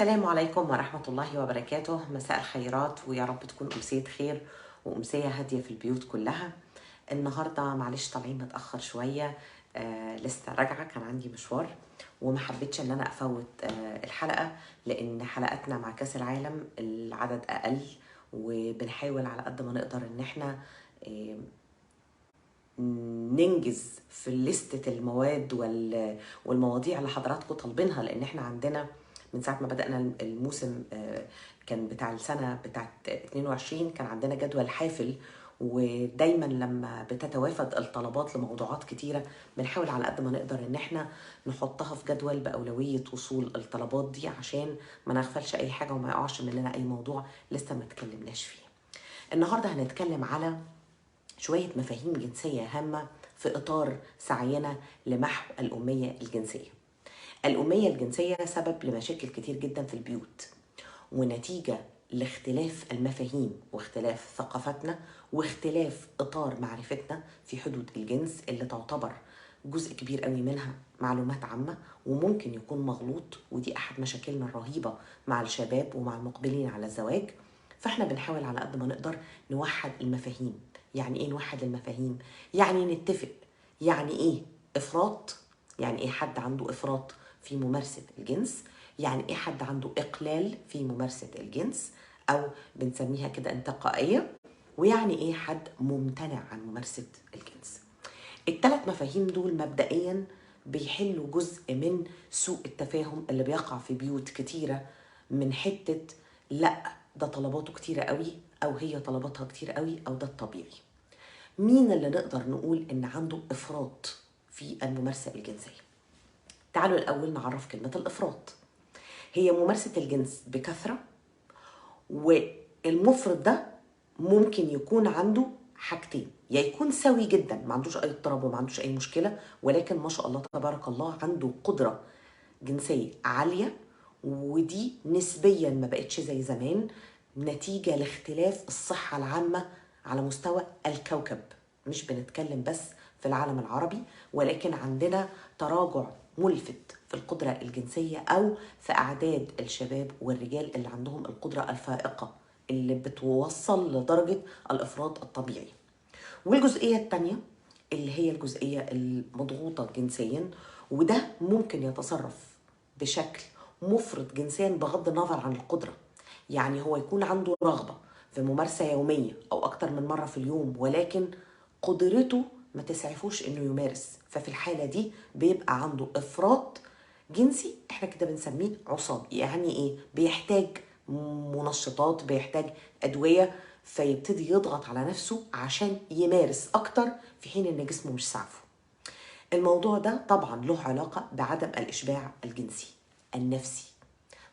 السلام عليكم ورحمة الله وبركاته. مساء الخيرات ويا رب تكون أمسية خير وأمسية هادية في البيوت كلها. النهاردة معلش طالعين متأخر شوية. لسه راجعة، كان عندي مشوار وما حبيتش ان انا افوت الحلقة، لان حلقاتنا مع كاس العالم العدد اقل، وبنحاول على قد ما نقدر ان احنا آه ننجز في لستة المواد والمواضيع اللي حضراتكم طالبينها، لان احنا عندنا من ساعة ما بدأنا الموسم كان بتاع السنة بتاعت 22 كان عندنا جدول حافل، ودايما لما بتتوافد الطلبات لموضوعات كتيرة بنحاول على قد ما نقدر ان احنا نحطها في جدول بأولوية وصول الطلبات دي، عشان ما نغفلش اي حاجة وما يقعش مننا اي موضوع لسه ما تكلمناش فيه. النهاردة هنتكلم على شوية مفاهيم جنسية هامة في إطار سعينا لمحو الأمية الجنسية. الأمية الجنسية سبب لمشاكل كتير جدا في البيوت، ونتيجة لاختلاف المفاهيم واختلاف ثقافتنا واختلاف إطار معرفتنا في حدود الجنس، اللي تعتبر جزء كبير قوي منها معلومات عامة وممكن يكون مغلوط، ودي أحد مشاكلنا الرهيبة مع الشباب ومع المقبلين على الزواج. فاحنا بنحاول على قد ما نقدر نوحد المفاهيم. يعني ايه نوحد المفاهيم؟ يعني نتفق. يعني ايه افراط؟ يعني ايه حد عنده افراط في ممارسة الجنس؟ يعني ايه حد عنده اقلال في ممارسة الجنس او بنسميها كده انتقائية؟ ويعني ايه حد ممتنع عن ممارسة الجنس؟ الثلاث مفاهيم دول مبدئيا بيحلوا جزء من سوء التفاهم اللي بيقع في بيوت كتيرة، من حتة لا ده طلباته كتيرة قوي، او هي طلباتها كتير قوي، او ده الطبيعي. مين اللي نقدر نقول ان عنده افراط في الممارسة الجنسية؟ تعالوا الاول نعرف كلمة الافراط. هي ممارسة الجنس بكثرة، والمفرط ده ممكن يكون عنده حاجتين: يا يكون سوي جدا ما عندوش اي اضطراب وما عندوش اي مشكله، ولكن ما شاء الله تبارك الله عنده قدره جنسيه عاليه، ودي نسبيا ما بقتش زي زمان نتيجه لاختلاف الصحه العامه على مستوى الكوكب. مش بنتكلم بس في العالم العربي، ولكن عندنا تراجع ملفت في القدرة الجنسية أو في أعداد الشباب والرجال اللي عندهم القدرة الفائقة اللي بتوصل لدرجة الإفراط الطبيعي. والجزئية الثانية اللي هي الجزئية المضغوطة جنسيا، وده ممكن يتصرف بشكل مفرط جنسيا بغض النظر عن القدرة. يعني هو يكون عنده رغبة في ممارسة يومية أو أكتر من مرة في اليوم، ولكن قدرته ما تسعفوش إنه يمارس، ففي الحالة دي بيبقى عنده إفراط جنسي. احنا كده بنسميه عصابي. يعني ايه؟ بيحتاج منشطات، بيحتاج أدوية، فيبتدي يضغط على نفسه عشان يمارس أكتر في حين إن جسمه مش سعفه. الموضوع ده طبعا له علاقة بعدم الإشباع الجنسي النفسي،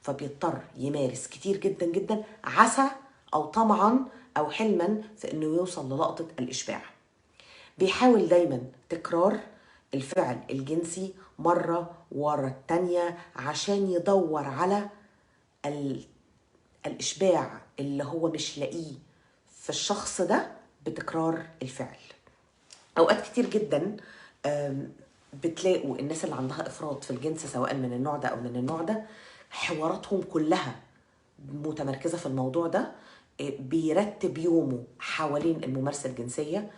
فبيضطر يمارس كتير جدا جدا عسى أو طمعا أو حلما في إنه يوصل للقطة الإشباع. بيحاول دايما تكرار الفعل الجنسي مرة ورا التانية عشان يدور على الإشباع اللي هو مش لاقيه في الشخص ده بتكرار الفعل. أوقات كتير جدا بتلاقوا الناس اللي عندها إفراط في الجنس سواء من النوع ده أو من النوع ده حواراتهم كلها متمركزة في الموضوع ده. بيرتب يومه حوالين الممارسة الجنسية،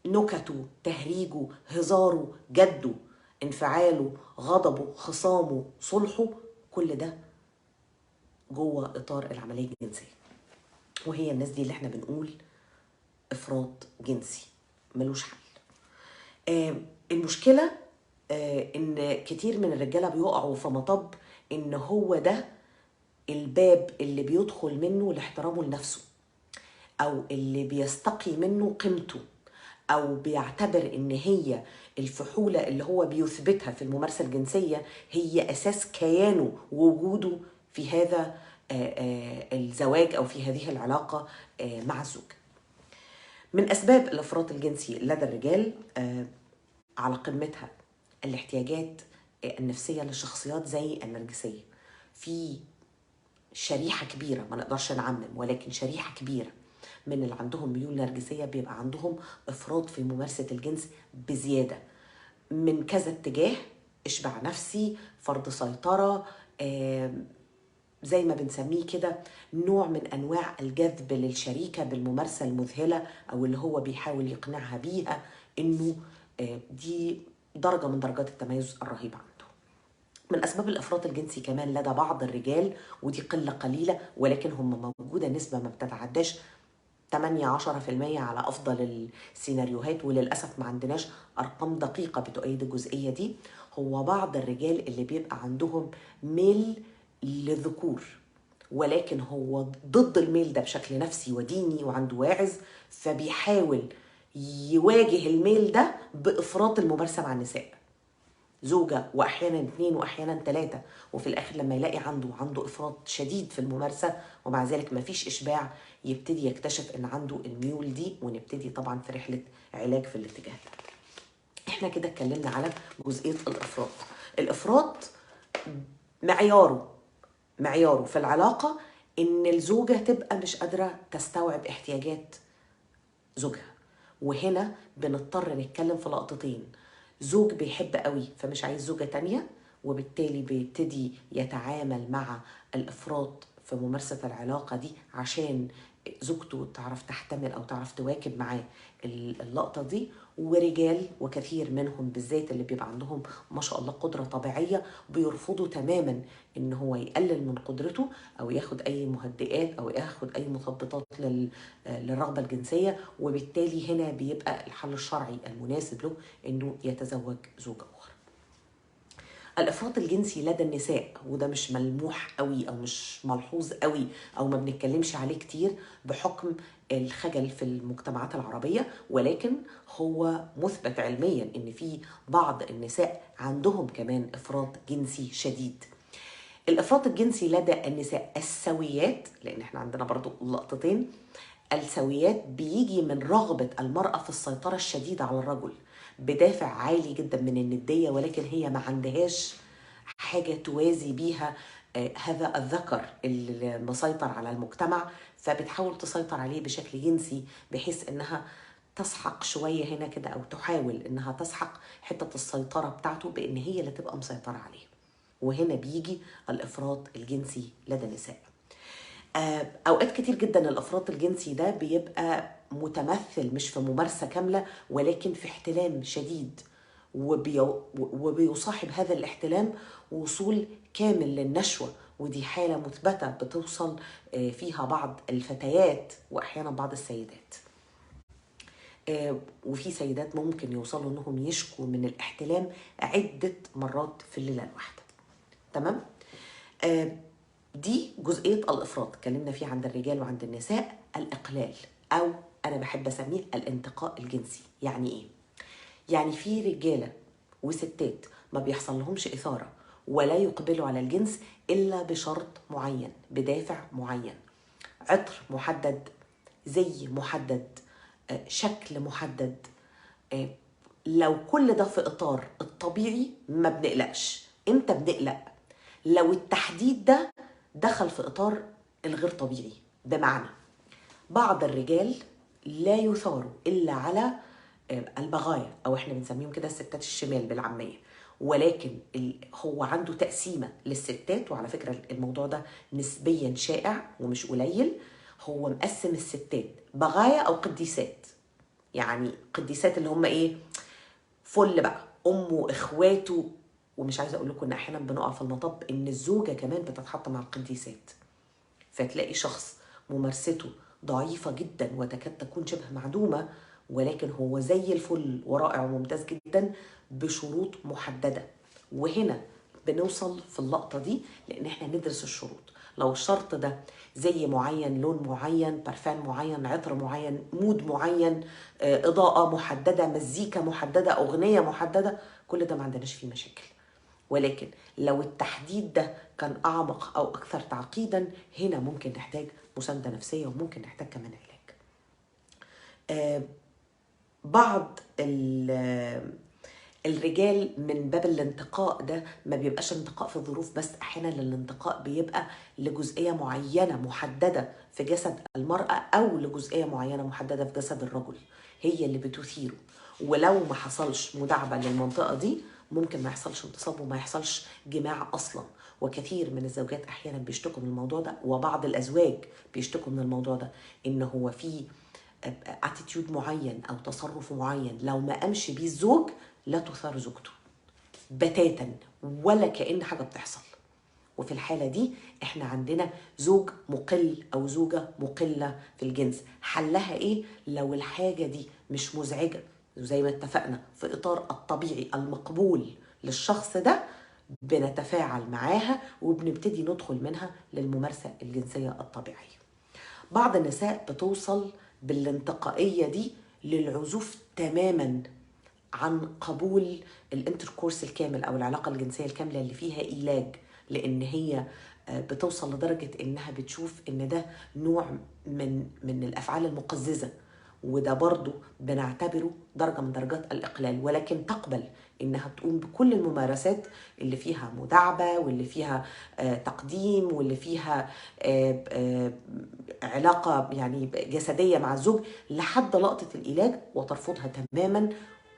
نكته، تهريجه، هزاره، جده، انفعاله، غضبه، خصامه، صلحه، كل ده جوه اطار العمليه الجنسيه. وهي الناس دي اللي احنا بنقول افراط جنسي ملوش حل. المشكله ان كتير من الرجاله بيقعوا في مطب ان هو ده الباب اللي بيدخل منه لاحترامه لنفسه، او اللي بيستقي منه قيمته، او بيعتبر ان هي الفحولة اللي هو بيثبتها في الممارسة الجنسية هي اساس كيانه ووجوده في هذا الزواج او في هذه العلاقة مع الزوج. من اسباب الافراط الجنسي لدى الرجال على قمتها الاحتياجات النفسية للشخصيات زي النرجسية. في شريحة كبيرة، ما نقدرش نعمم، ولكن شريحة كبيرة من اللي عندهم ميول نرجسية بيبقى عندهم افراط في ممارسة الجنس بزيادة من كذا اتجاه: اشباع نفسي، فرض سيطرة، زي ما بنسميه كده نوع من أنواع الجذب للشريكة بالممارسة المذهلة، أو اللي هو بيحاول يقنعها بيها إنه دي درجة من درجات التميز الرهيبة عنده. من أسباب الإفراط الجنسي كمان لدى بعض الرجال، ودي قلة قليلة ولكن هم موجودة، نسبة ما بتتعداش 8-10% على أفضل السيناريوهات، وللأسف ما عندناش أرقام دقيقة بتؤيد الجزئية دي. هو بعض الرجال اللي بيبقى عندهم ميل للذكور، ولكن هو ضد الميل ده بشكل نفسي وديني وعنده واعظ، فبيحاول يواجه الميل ده بإفراط الممارسة مع النساء، زوجة وأحيانا 2 وأحيانا 3، وفي الآخر لما يلاقي عنده إفراط شديد في الممارسة ومع ذلك مفيش إشباع، يبتدي يكتشف إن عنده الميول دي، ونبتدي طبعا في رحلة علاج في الاتجاه ده. إحنا كده اتكلمنا على جزئية الإفراط. الإفراط معياره في العلاقة إن الزوجة تبقى مش قادرة تستوعب احتياجات زوجها، وهنا بنضطر نتكلم في لقطتين: زوج بيحب قوي فمش عايز زوجة تانية، وبالتالي بيبتدي يتعامل مع الإفراط في ممارسة العلاقة دي عشان زوجته تعرف تحتمل أو تعرف تواكب معاه اللقطة دي. ورجال وكثير منهم بالذات اللي بيبقى عندهم ما شاء الله قدرة طبيعية بيرفضوا تماما إن هو يقلل من قدرته أو ياخد أي مهدئات أو ياخد أي مثبطات للرغبة الجنسية، وبالتالي هنا بيبقى الحل الشرعي المناسب له إنه يتزوج زوجة أخرى. الإفراط الجنسي لدى النساء، وده مش ملموح قوي أو مش ملحوظ قوي أو ما بنتكلمش عليه كتير بحكم الخجل في المجتمعات العربية، ولكن هو مثبت علميا إن في بعض النساء عندهم كمان إفراط جنسي شديد. الإفراط الجنسي لدى النساء السويات، لأن احنا عندنا برضو لقطتين، السويات بيجي من رغبة المرأة في السيطرة الشديدة على الرجل بدافع عالي جدا من الندية، ولكن هي ما عندهاش حاجة توازي بيها هذا الذكر اللي مسيطر على المجتمع، فبتحاول تسيطر عليه بشكل جنسي بحيث انها تسحق شوية هنا كده، او تحاول انها تسحق حتة السيطرة بتاعته بان هي اللي تبقى مسيطرة عليه. وهنا بيجي الإفراط الجنسي لدى النساء. أوقات كتير جدا الإفراط الجنسي ده بيبقى متمثل مش في ممارسة كاملة ولكن في احتلام شديد، وبيصاحب هذا الاحتلام وصول كامل للنشوة، ودي حالة مثبتة بتوصل فيها بعض الفتيات وأحيانا بعض السيدات. وفي سيدات ممكن يوصلوا انهم يشكوا من الاحتلام عدة مرات في الليلة الواحدة. تمام؟ دي جزئية الإفراط اتكلمنا فيه عند الرجال وعند النساء. الإقلال، أو أنا بحب أسميه الانتقاء الجنسي. يعني إيه؟ يعني في رجالة وستات ما بيحصل لهمش إثارة ولا يقبلوا على الجنس إلا بشرط معين، بدافع معين، عطر محدد، زي محدد، شكل محدد. لو كل ده في إطار الطبيعي ما بنقلقش. إمتى بنقلق؟ لو التحديد ده دخل في إطار الغير طبيعي. بمعنى بعض الرجال لا يثاروا إلا على البغايا، أو إحنا بنسميهم كده الستات الشمال بالعامية، ولكن هو عنده تقسيمة للستات، وعلى فكرة الموضوع ده نسبيا شائع ومش قليل. هو مقسم الستات بغايا أو قديسات. يعني قديسات اللي هم إيه؟ فل بقى، أمه وإخواته. ومش عايزة أقول لكم إن أحيانا بنقع في المطب إن الزوجة كمان بتتحط مع القديسات، فتلاقي شخص ممارسته ضعيفة جدا وتكاد تكون شبه معدومة، ولكن هو زي الفل ورائع وممتاز جدا بشروط محددة. وهنا بنوصل في اللقطة دي لأن احنا ندرس الشروط. لو الشرط ده زي معين، لون معين، برفان معين، عطر معين، مود معين، إضاءة محددة، مزيكا محددة، أغنية محددة، كل ده ما عندناش فيه مشاكل. ولكن لو التحديد ده كان أعمق أو أكثر تعقيدا، هنا ممكن نحتاج مساندة نفسية وممكن نحتاج كمان علاج. بعض الرجال من باب الانتقاء ده ما بيبقاش انتقاء في الظروف بس، أحيانا الانتقاء بيبقى لجزئية معينة محددة في جسد المرأة أو لجزئية معينة محددة في جسد الرجل هي اللي بتثيره. ولو ما حصلش مداعبة للمنطقة دي ممكن ما يحصلش انتصاب وما يحصلش جماع أصلا. وكثير من الزوجات احيانا بيشتكوا من الموضوع ده، وبعض الازواج بيشتكوا من الموضوع ده، ان هو في اتيتيود معين او تصرف معين لو ما قامش بيه الزوج لا تثار زوجته بتاتا، ولا كأن حاجه بتحصل. وفي الحالة دي احنا عندنا زوج مقل او زوجة مقلة في الجنس. حلها ايه لو الحاجة دي مش مزعجة زي ما اتفقنا في اطار الطبيعي المقبول للشخص ده؟ بنتفاعل معاها وبنبتدي ندخل منها للممارسة الجنسية الطبيعية. بعض النساء بتوصل بالانتقائية دي للعزوف تماما عن قبول الانتركورس الكامل او العلاقه الجنسيه الكامله اللي فيها علاج، لان هي بتوصل لدرجه انها بتشوف ان ده نوع من الافعال المقززه، وده برضو بنعتبره درجه من درجات الاقلال، ولكن تقبل انها تقوم بكل الممارسات اللي فيها مداعبه واللي فيها تقديم واللي فيها علاقه يعني جسديه مع الزوج لحد لقطه العلاج، وترفضها تماما.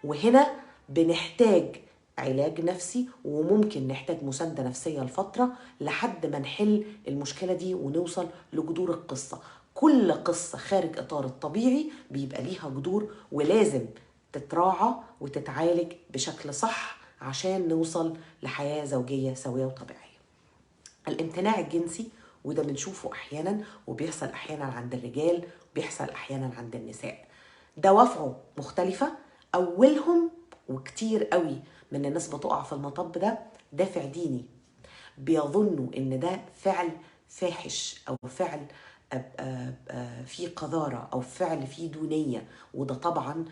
وهنا بنحتاج علاج نفسي، وممكن نحتاج مساندة نفسية لفترة لحد ما نحل المشكلة دي ونوصل لجذور القصة. كل قصة خارج إطار الطبيعي بيبقى ليها جذور، ولازم تتراعى وتتعالج بشكل صح عشان نوصل لحياة زوجية سوية وطبيعية. الامتناع الجنسي، وده بنشوفه أحيانا وبيحصل أحيانا عند الرجال وبيحصل أحيانا عند النساء، دوافعه مختلفة. أولهم وكتير قوي من الناس بتقع في المطب ده دافع ديني، بيظنوا إن ده فعل فاحش أو فعل فيه قذارة أو فعل فيه دونية، وده طبعا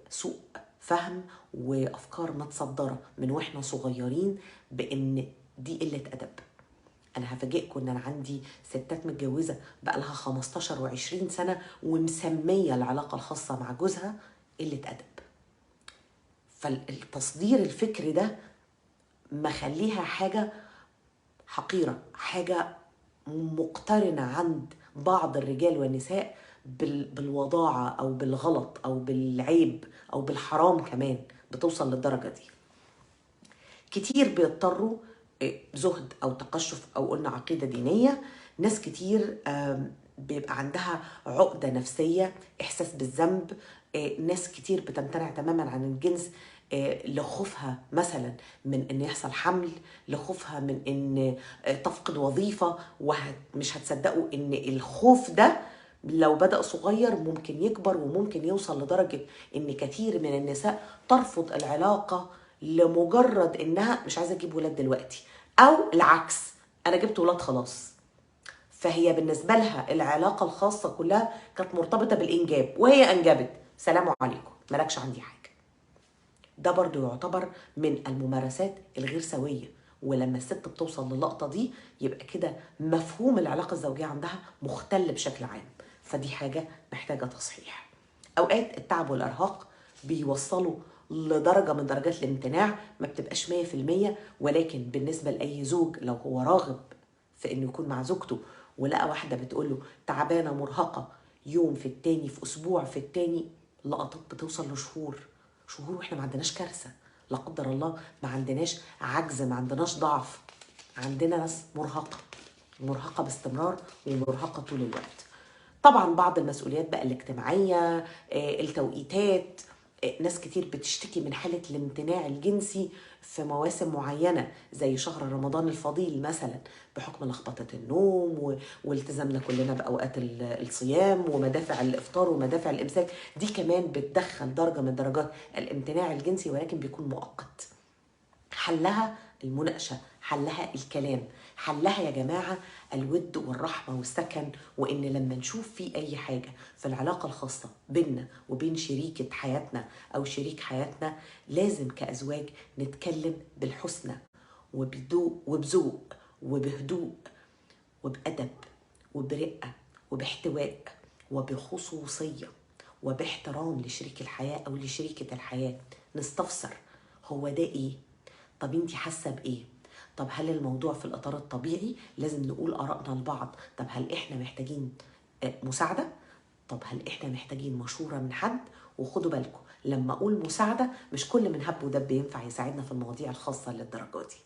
سوء فهم وأفكار متصدرة من وإحنا صغيرين بإن دي قلة أدب. انا هفاجئكم ان انا عندي ستات متجوزه بقى لها 15 و20 سنه ومسميه العلاقه الخاصه مع جوزها قله ادب. فالتصدير الفكري ده مخليها حاجه حقيره، حاجه مقترنه عند بعض الرجال والنساء بالوضاعه او بالغلط او بالعيب او بالحرام كمان، بتوصل للدرجه دي. كتير بيضطروا زهد او تقشف او قلنا عقيده دينيه. ناس كتير بيبقى عندها عقده نفسيه، احساس بالذنب. ناس كتير بتمتنع تماما عن الجنس لخوفها مثلا من ان يحصل حمل، لخوفها من ان تفقد وظيفه. ومش هتصدقوا ان الخوف ده لو بدأ صغير ممكن يكبر وممكن يوصل لدرجة ان كثير من النساء ترفض العلاقة لمجرد انها مش عايزة تجيب ولاد دلوقتي، او العكس، انا جبت ولاد خلاص. فهي بالنسبة لها العلاقة الخاصة كلها كانت مرتبطة بالانجاب، وهي انجبت سلام عليكم مالكش عندي حاجة. ده برضو يعتبر من الممارسات الغير سوية. ولما الست بتوصل للقطة دي يبقى كده مفهوم العلاقة الزوجية عندها مختل بشكل عام، فدي حاجة محتاجة تصحيح. أوقات التعب والإرهاق بيوصلوا لدرجة من درجات الامتناع ما بتبقاش 100%، ولكن بالنسبة لأي زوج لو هو راغب في إنه يكون مع زوجته ولقى واحدة بتقوله تعبانة مرهقة يوم في التاني في أسبوع في التاني، لقطات بتوصل لشهور شهور، واحنا ما عندناش كارثه لا قدر الله، ما عندناش عجز، ما عندناش ضعف، عندنا ناس مرهقه باستمرار ومرهقه طول الوقت. طبعا بعض المسؤوليات بقى الاجتماعيه، التوقيتات، ناس كتير بتشتكي من حالة الامتناع الجنسي في مواسم معينة زي شهر رمضان الفضيل مثلا، بحكم لخبطة النوم والتزامنا كلنا بأوقات الصيام ومدافع الإفطار ومدافع الإمساك. دي كمان بتدخل درجة من درجات الامتناع الجنسي، ولكن بيكون مؤقت. حلها المناقشة، حلها الكلام، حلها يا جماعة الود والرحمة والسكن. وإن لما نشوف في أي حاجة في العلاقة الخاصة بيننا وبين شريكة حياتنا أو شريك حياتنا، لازم كأزواج نتكلم بالحسنى وبذوق وبهدوء وبأدب وبرقة وباحتواء وبخصوصية وباحترام لشريك الحياة أو لشريكة الحياة. نستفسر هو ده إيه؟ طب انتي حاسه بايه؟ طب هل الموضوع في الاطار الطبيعي؟ لازم نقول ارائنا لبعض. طب هل احنا محتاجين مساعده؟ طب هل احنا محتاجين مشوره من حد؟ وخدوا بالكم لما اقول مساعده مش كل من هب ودب ينفع يساعدنا في المواضيع الخاصه للدرجه دي.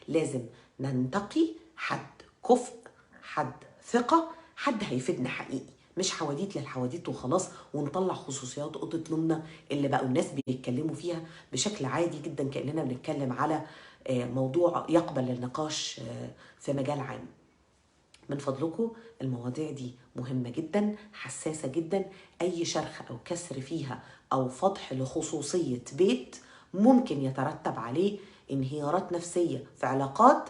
لازم ننتقي حد كفء، حد ثقة، حد هيفيدنا حقيقي، مش حواديت للحواديت وخلاص، ونطلع خصوصيات أوضة نومنا اللي بقوا الناس بيتكلموا فيها بشكل عادي جدا كأننا بنتكلم على موضوع يقبل النقاش في مجال عام. من فضلكم المواضيع دي مهمة جدا، حساسة جدا، أي شرخ أو كسر فيها أو فضح لخصوصية بيت ممكن يترتب عليه انهيارات نفسية في علاقات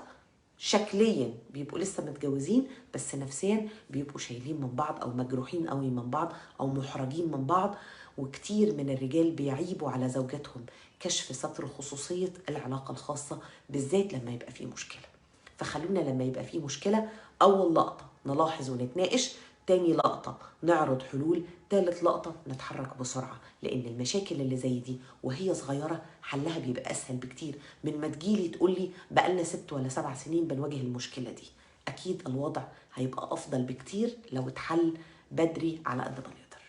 شكليا بيبقوا لسه متجوزين، بس نفسيا بيبقوا شايلين من بعض أو مجروحين قوي من بعض أو محرجين من بعض. وكتير من الرجال بيعيبوا على زوجاتهم كشف ستر خصوصية العلاقة الخاصة، بالذات لما يبقى فيه مشكلة. فخلونا لما يبقى فيه مشكلة أول لقطة نلاحظ ونتناقش، تاني لقطة نعرض حلول، تالت لقطة نتحرك بسرعة، لأن المشاكل اللي زي دي وهي صغيرة حلها بيبقى أسهل بكتير من ما تجيلي تقولي بقالنا 6 ولا 7 سنين بنواجه المشكلة دي. أكيد الوضع هيبقى أفضل بكتير لو اتحل بدري على قد ما نقدر.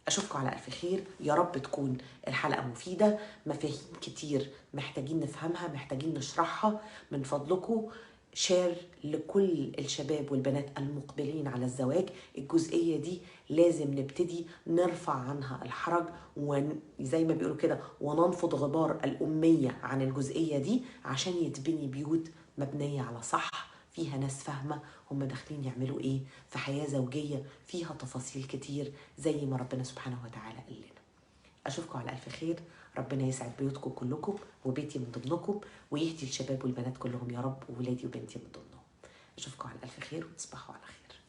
أشوفكم على ألف خير، يا رب تكون الحلقة مفيدة، مفاهيم كتير محتاجين نفهمها، محتاجين نشرحها. من فضلكم شير لكل الشباب والبنات المقبلين على الزواج، الجزئية دي لازم نبتدي نرفع عنها الحرج، وزي ما بيقولوا كده وننفض غبار الأمية عن الجزئية دي، عشان يتبني بيوت مبنية على صح، فيها ناس فاهمة هم داخلين يعملوا ايه في حياة زوجية فيها تفاصيل كتير زي ما ربنا سبحانه وتعالى قال لنا. أشوفكم على ألف خير، ربنا يسعد بيوتكم كلكم وبيتي من ضمنكم، ويهدي الشباب والبنات كلهم يا رب، وولادي وبنتي من ضمنهم. أشوفكم على ألف خير وتصبحوا على خير.